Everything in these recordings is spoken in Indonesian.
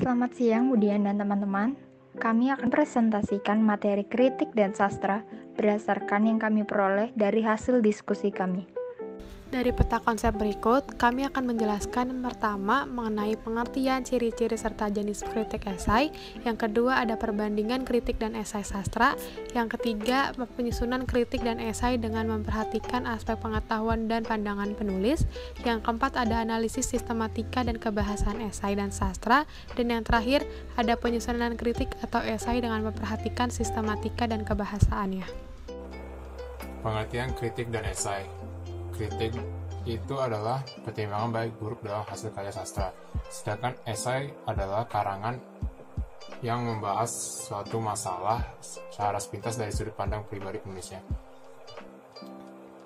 Selamat siang, Budian dan teman-teman. Kami akan presentasikan materi kritik dan sastra berdasarkan yang kami peroleh dari hasil diskusi kami. Dari peta konsep berikut, kami akan menjelaskan pertama mengenai pengertian, ciri-ciri serta jenis kritik esai. Yang kedua ada perbandingan kritik dan esai sastra. Yang ketiga penyusunan kritik dan esai dengan memperhatikan aspek pengetahuan dan pandangan penulis. Yang keempat ada analisis sistematika dan kebahasan esai dan sastra. Dan yang terakhir ada penyusunan kritik atau esai dengan memperhatikan sistematika dan kebahasaannya. Pengertian kritik dan esai. Kritik itu adalah pertimbangan baik buruk dalam hasil karya sastra, sedangkan esai adalah karangan yang membahas suatu masalah secara sepintas dari sudut pandang pribadi penulisnya.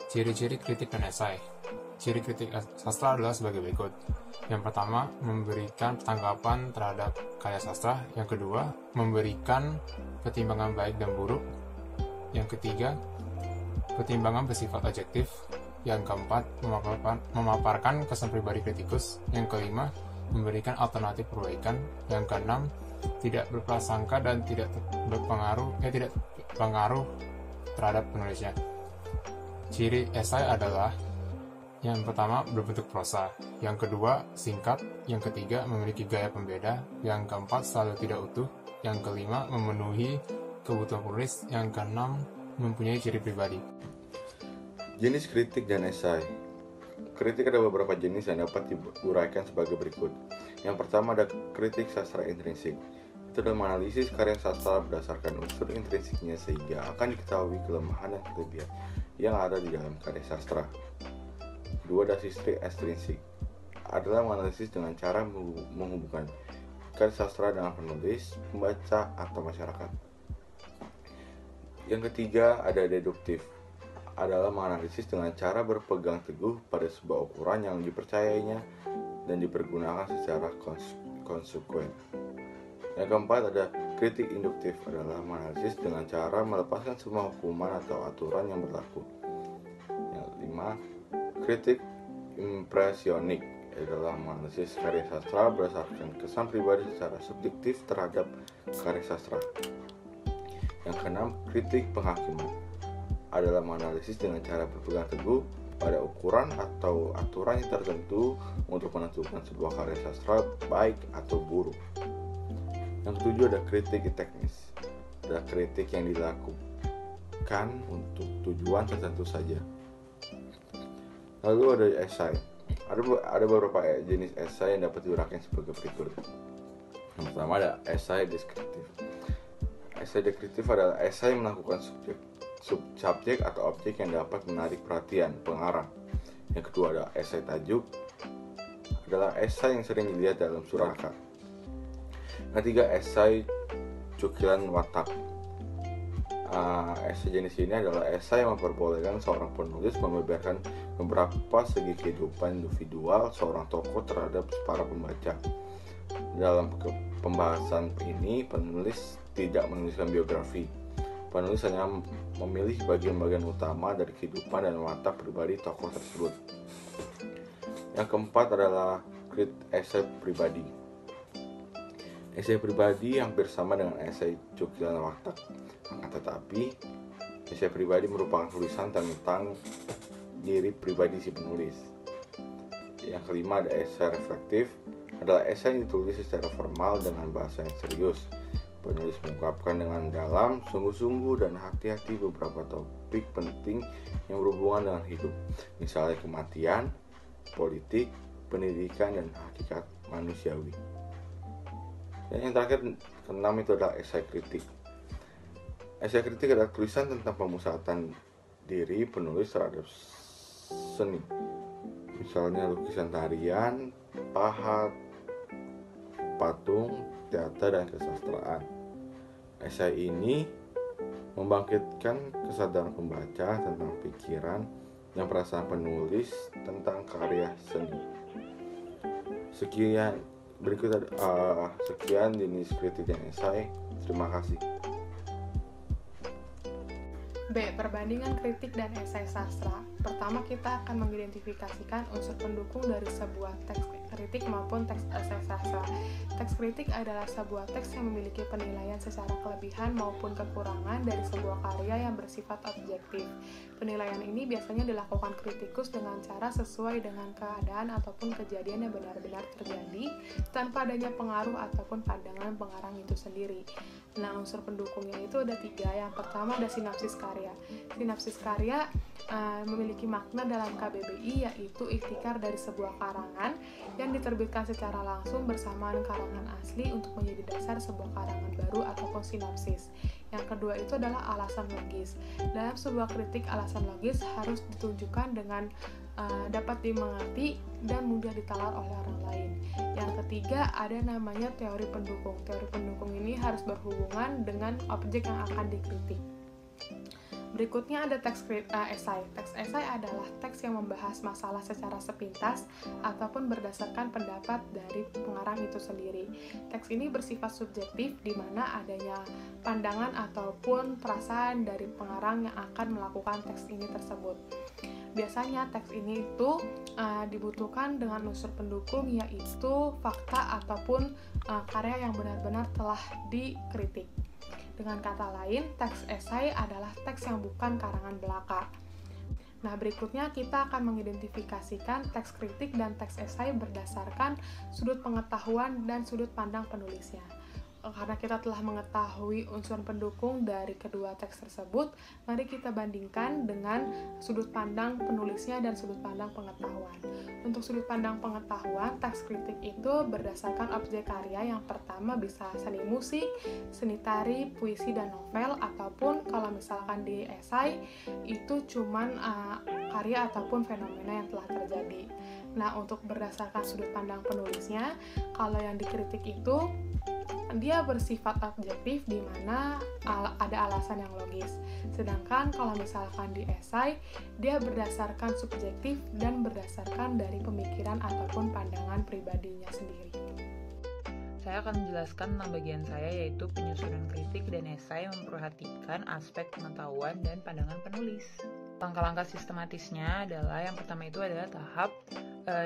Ciri-ciri kritik dan esai. Ciri kritik sastra adalah sebagai berikut. Yang pertama, memberikan tanggapan terhadap karya sastra. Yang kedua, memberikan pertimbangan baik dan buruk. Yang ketiga, pertimbangan bersifat objektif. Yang keempat, memaparkan kesan pribadi kritikus. Yang kelima, memberikan alternatif perbaikan. Yang keenam, tidak berprasangka dan tidak berpengaruh terhadap penulisnya. Ciri esai adalah yang pertama, berbentuk prosa. Yang kedua, singkat. Yang ketiga, memiliki gaya pembeda. Yang keempat, selalu tidak utuh. Yang kelima, memenuhi kebutuhan penulis. Yang keenam, mempunyai ciri pribadi. Jenis kritik dan esai. Kritik ada beberapa jenis yang dapat diuraikan sebagai berikut. Yang pertama ada kritik sastra intrinsik. Itu adalah menganalisis karya sastra berdasarkan unsur intrinsiknya sehingga akan diketahui kelemahan dan kelebihan yang ada di dalam karya sastra. Kedua ada kritik ekstrinsik. Adalah menganalisis dengan cara menghubungkan karya sastra dengan penulis, pembaca, atau masyarakat. Yang ketiga ada deduktif. Adalah menganalisis dengan cara berpegang teguh pada sebuah ukuran yang dipercayainya dan dipergunakan secara konsekuen. Yang keempat ada kritik induktif, adalah menganalisis dengan cara melepaskan semua hukuman atau aturan yang berlaku. Yang kelima, kritik impresionik, adalah menganalisis karya sastra berdasarkan kesan pribadi secara subjektif terhadap karya sastra. Yang keenam, kritik penghakiman, adalah menganalisis dengan cara berpegang teguh pada ukuran atau aturan yang tertentu untuk menentukan sebuah karya sastra baik atau buruk. Yang ketujuh ada kritik teknis, adalah kritik yang dilakukan untuk tujuan tertentu saja. Lalu ada esai. Ada beberapa jenis esai yang dapat diuraikan sebagai berikut. Yang pertama ada esai deskriptif. Esai deskriptif adalah esai yang melakukan subjek atau objek yang dapat menarik perhatian pengarang. Yang kedua ada esai tajuk, adalah esai yang sering dilihat dalam surakarya. Yang ketiga esai cukilan watak. Esai jenis ini adalah esai yang memperbolehkan seorang penulis membeberkan beberapa segi kehidupan individual seorang tokoh terhadap para pembaca. Dalam pembahasan ini penulis tidak menuliskan biografi. Penulis hanya memilih bagian-bagian utama dari kehidupan dan watak pribadi tokoh tersebut. Yang keempat adalah esai pribadi. Esai pribadi hampir sama dengan esai cukilan watak, tetapi esai pribadi merupakan tulisan tentang diri pribadi si penulis. Yang kelima ada esai reflektif, adalah esai yang ditulis secara formal dengan bahasa yang serius. Penulis mengungkapkan dengan dalam, sungguh-sungguh, dan hati-hati beberapa topik penting yang berhubungan dengan hidup, misalnya kematian, politik, pendidikan, dan hakikat manusiawi. Dan yang terakhir, keenam itu adalah esai kritik. Esai kritik adalah tulisan tentang pemusatan diri penulis terhadap seni, misalnya lukisan tarian, pahat, patung, teater, dan kesastraan. Esai ini membangkitkan kesadaran pembaca tentang pikiran dan perasaan penulis tentang karya seni. Sekian jenis kritik dan esai. Terima kasih. B. Perbandingan kritik dan esai sastra. pertama kita akan mengidentifikasikan unsur pendukung dari sebuah teks kritik maupun teks esai sastra. Teks kritik adalah sebuah teks yang memiliki penilaian secara kelebihan maupun kekurangan dari sebuah karya yang bersifat objektif. Penilaian ini biasanya dilakukan kritikus dengan cara sesuai dengan keadaan ataupun kejadian yang benar-benar terjadi tanpa adanya pengaruh ataupun pandangan pengarang itu sendiri. Nah, unsur pendukungnya itu ada 3. Yang pertama ada sinopsis karya. Sinopsis karya memiliki makna dalam KBBI, yaitu ikhtikar dari sebuah karangan yang diterbitkan secara langsung bersamaan karangan asli untuk menjadi dasar sebuah karangan baru ataupun sinopsis. Yang kedua itu adalah alasan logis. Dalam sebuah kritik, alasan logis harus ditunjukkan dengan dapat dimengerti dan mudah ditalar oleh orang lain. Yang ketiga ada namanya teori pendukung. Teori pendukung ini harus berhubungan dengan objek yang akan dikritik. Berikutnya ada teks esai. Teks esai adalah teks yang membahas masalah secara sepintas ataupun berdasarkan pendapat dari pengarang itu sendiri. Teks ini bersifat subjektif di mana adanya pandangan ataupun perasaan dari pengarang yang akan melakukan teks ini tersebut. Biasanya teks ini itu dibutuhkan dengan unsur pendukung, yaitu fakta ataupun karya yang benar-benar telah dikritik. Dengan kata lain, teks esai adalah teks yang bukan karangan belaka. Nah, berikutnya kita akan mengidentifikasikan teks kritik dan teks esai berdasarkan sudut pengetahuan dan sudut pandang penulisnya. Karena kita telah mengetahui unsur pendukung dari kedua teks tersebut, mari kita bandingkan dengan sudut pandang penulisnya dan sudut pandang pengetahuan. Untuk sudut pandang pengetahuan, teks kritik itu berdasarkan objek karya yang pertama bisa seni musik, seni tari, puisi, dan novel, ataupun kalau misalkan di esai itu cuman karya ataupun fenomena yang telah terjadi. Nah, untuk berdasarkan sudut pandang penulisnya, kalau yang dikritik itu dia bersifat objektif di mana ada alasan yang logis. Sedangkan kalau misalkan di esai, dia berdasarkan subjektif dan berdasarkan dari pemikiran ataupun pandangan pribadinya sendiri. Saya akan menjelaskan tentang bagian saya, yaitu penyusunan kritik dan esai memperhatikan aspek pengetahuan dan pandangan penulis. Langkah-langkah sistematisnya adalah yang pertama itu adalah tahap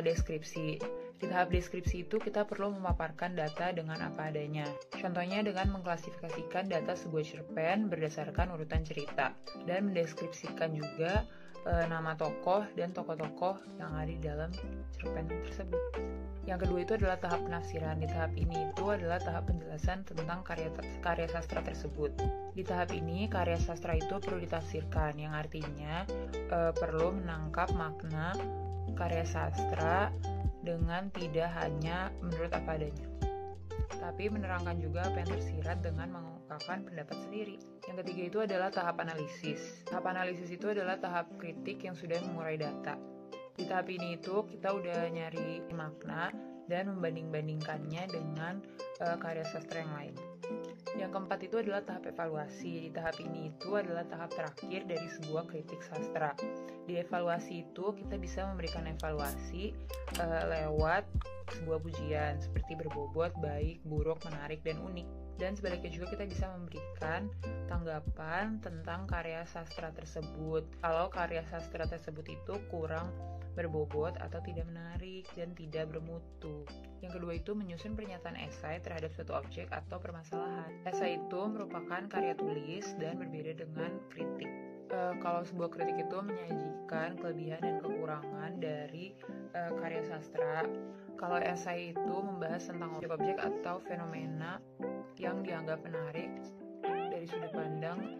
deskripsi. Di tahap deskripsi itu kita perlu memaparkan data dengan apa adanya. Contohnya dengan mengklasifikasikan data sebuah cerpen berdasarkan urutan cerita dan mendeskripsikan juga nama tokoh dan tokoh-tokoh yang ada di dalam cerpen tersebut. Yang kedua itu adalah tahap penafsiran. Di tahap ini itu adalah tahap penjelasan tentang karya sastra tersebut. Di tahap ini karya sastra itu perlu ditafsirkan, yang artinya perlu menangkap makna karya sastra dengan tidak hanya menurut apa adanya, tapi menerangkan juga apa yang tersirat dengan mengungkapkan pendapat sendiri. Yang ketiga itu adalah tahap analisis. Tahap analisis itu adalah tahap kritik yang sudah mengurai data. Di tahap ini itu kita udah nyari makna dan membanding-bandingkannya dengan karya sastra yang lain. Yang keempat itu adalah tahap evaluasi. Di tahap ini itu adalah tahap terakhir dari sebuah kritik sastra. Di evaluasi itu kita bisa memberikan evaluasi lewat sebuah pujian seperti berbobot, baik, buruk, menarik, dan unik. Dan sebaliknya juga kita bisa memberikan tanggapan tentang karya sastra tersebut. Kalau karya sastra tersebut itu kurang berbobot atau tidak menarik dan tidak bermutu. Yang kedua itu menyusun pernyataan esai terhadap suatu objek atau permasalahan. Esai itu merupakan karya tulis dan berbeda dengan kritik. Kalau sebuah kritik itu menyajikan kelebihan dan kekurangan dari karya sastra. Kalau esai itu membahas tentang objek-objek atau fenomena yang dianggap menarik dari sudut pandang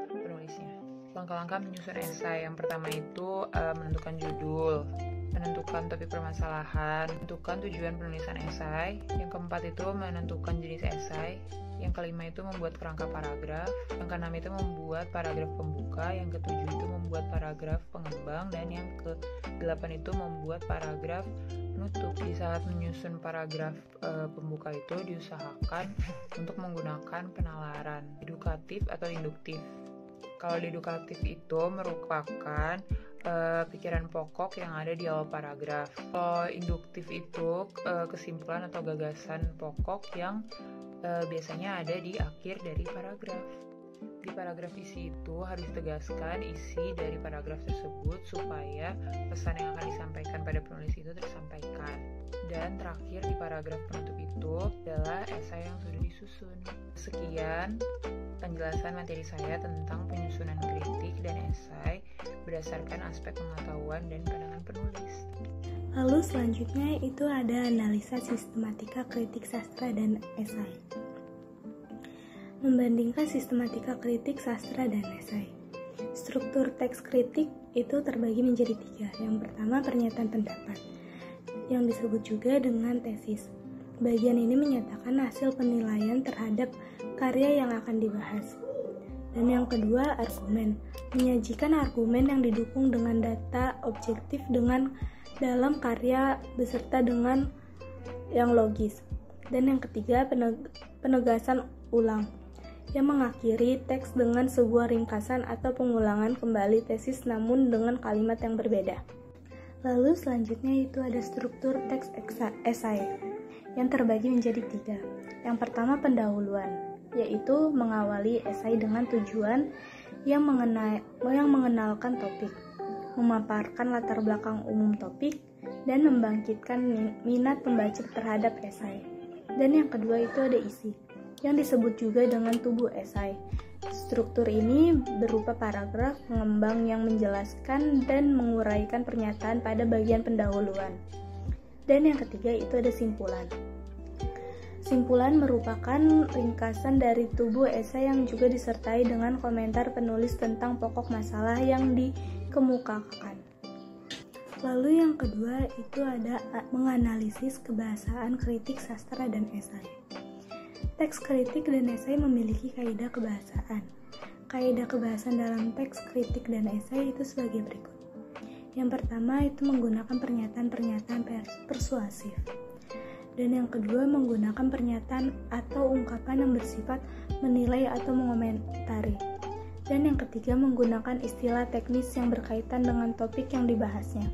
penulisnya. Langkah-langkah menyusun esai. Yang pertama itu menentukan judul, menentukan topik permasalahan, menentukan tujuan penulisan esai. Yang keempat itu menentukan jenis esai. Yang kelima itu membuat kerangka paragraf. Yang keenam itu membuat paragraf pembuka. Yang ketujuh itu membuat paragraf pengembang. Dan yang kedelapan itu membuat paragraf penutup. Di saat menyusun paragraf pembuka itu diusahakan untuk menggunakan penalaran edukatif atau induktif. Kalau edukatif itu merupakan pikiran pokok yang ada di awal paragraf. Kalau induktif itu kesimpulan atau gagasan pokok yang biasanya ada di akhir dari paragraf. Di paragraf isi itu harus ditegaskan isi dari paragraf tersebut supaya pesan yang akan disampaikan pada penulis itu tersampaikan. Dan terakhir di paragraf penutup itu adalah esai yang sudah disusun. Sekian penjelasan materi saya tentang penyusunan kritik dan esai berdasarkan aspek pengetahuan dan pandangan penulis. Lalu selanjutnya itu ada analisa sistematika kritik sastra dan esai. Membandingkan sistematika kritik sastra dan esai. Struktur teks kritik itu terbagi menjadi 3. Yang pertama, pernyataan pendapat, yang disebut juga dengan tesis. Bagian ini menyatakan hasil penilaian terhadap karya yang akan dibahas. Dan yang kedua, argumen, menyajikan argumen yang didukung dengan data objektif dalam karya beserta dengan yang logis. Dan yang ketiga, penegasan ulang, yang mengakhiri teks dengan sebuah ringkasan atau pengulangan kembali tesis namun dengan kalimat yang berbeda. Lalu selanjutnya itu ada struktur teks esai yang terbagi menjadi 3. Yang pertama, pendahuluan, yaitu mengawali esai dengan tujuan yang mengenalkan topik, memaparkan latar belakang umum topik, dan membangkitkan minat pembaca terhadap esai. Dan yang kedua itu ada isi, yang disebut juga dengan tubuh esai. Struktur ini berupa paragraf pengembang yang menjelaskan dan menguraikan pernyataan pada bagian pendahuluan. Dan yang ketiga itu ada simpulan. Simpulan merupakan ringkasan dari tubuh esai yang juga disertai dengan komentar penulis tentang pokok masalah yang dikemukakan. Lalu yang kedua itu ada menganalisis kebahasaan kritik sastra dan esai. Teks kritik dan esai memiliki kaidah kebahasaan. Kaidah kebahasan dalam teks kritik dan esai itu sebagai berikut. Yang pertama itu menggunakan pernyataan-pernyataan persuasif. Dan yang kedua menggunakan pernyataan atau ungkapan yang bersifat menilai atau mengomentari. Dan yang ketiga menggunakan istilah teknis yang berkaitan dengan topik yang dibahasnya.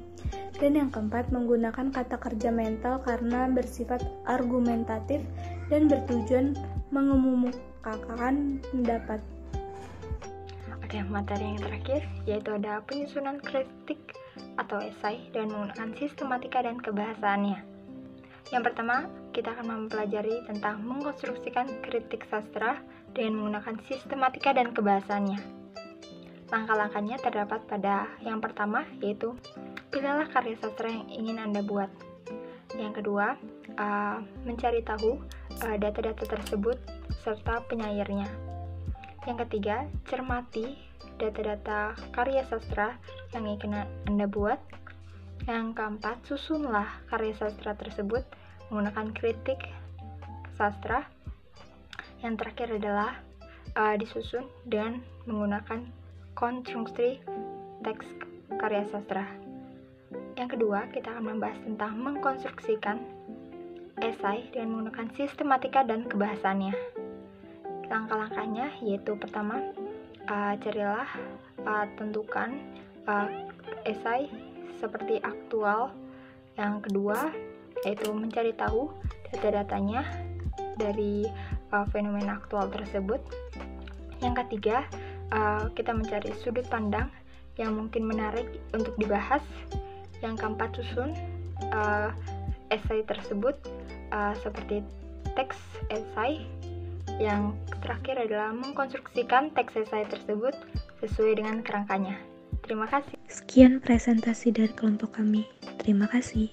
Dan yang keempat menggunakan kata kerja mental karena bersifat argumentatif dan bertujuan mengemukakan pendapat. Oke, materi yang terakhir yaitu ada penyusunan kritik atau esai dan menggunakan sistematika dan kebahasaannya. Yang pertama, kita akan mempelajari tentang mengkonstruksikan kritik sastra dengan menggunakan sistematika dan kebahasaannya. Langkah-langkahnya terdapat pada yang pertama, yaitu pilihlah karya sastra yang ingin Anda buat. Yang kedua, mencari tahu data-data tersebut serta penyairnya. Yang ketiga, cermati data-data karya sastra yang ingin Anda buat. Yang keempat, susunlah karya sastra tersebut menggunakan kritik sastra. Yang terakhir adalah disusun dan menggunakan konstruksi teks karya sastra. Yang kedua, kita akan membahas tentang mengkonstruksikan esai dengan menggunakan sistematika dan kebahasaannya. Langkah-langkahnya yaitu pertama, carilah, tentukan esai seperti aktual. Yang kedua, yaitu mencari tahu data-datanya dari fenomena aktual tersebut. Yang ketiga, kita mencari sudut pandang yang mungkin menarik untuk dibahas. Yang keempat, susun esai tersebut seperti teks esai. Yang terakhir adalah mengkonstruksikan teks esai tersebut sesuai dengan kerangkanya. Terima kasih. Sekian presentasi dari kelompok kami. Terima kasih.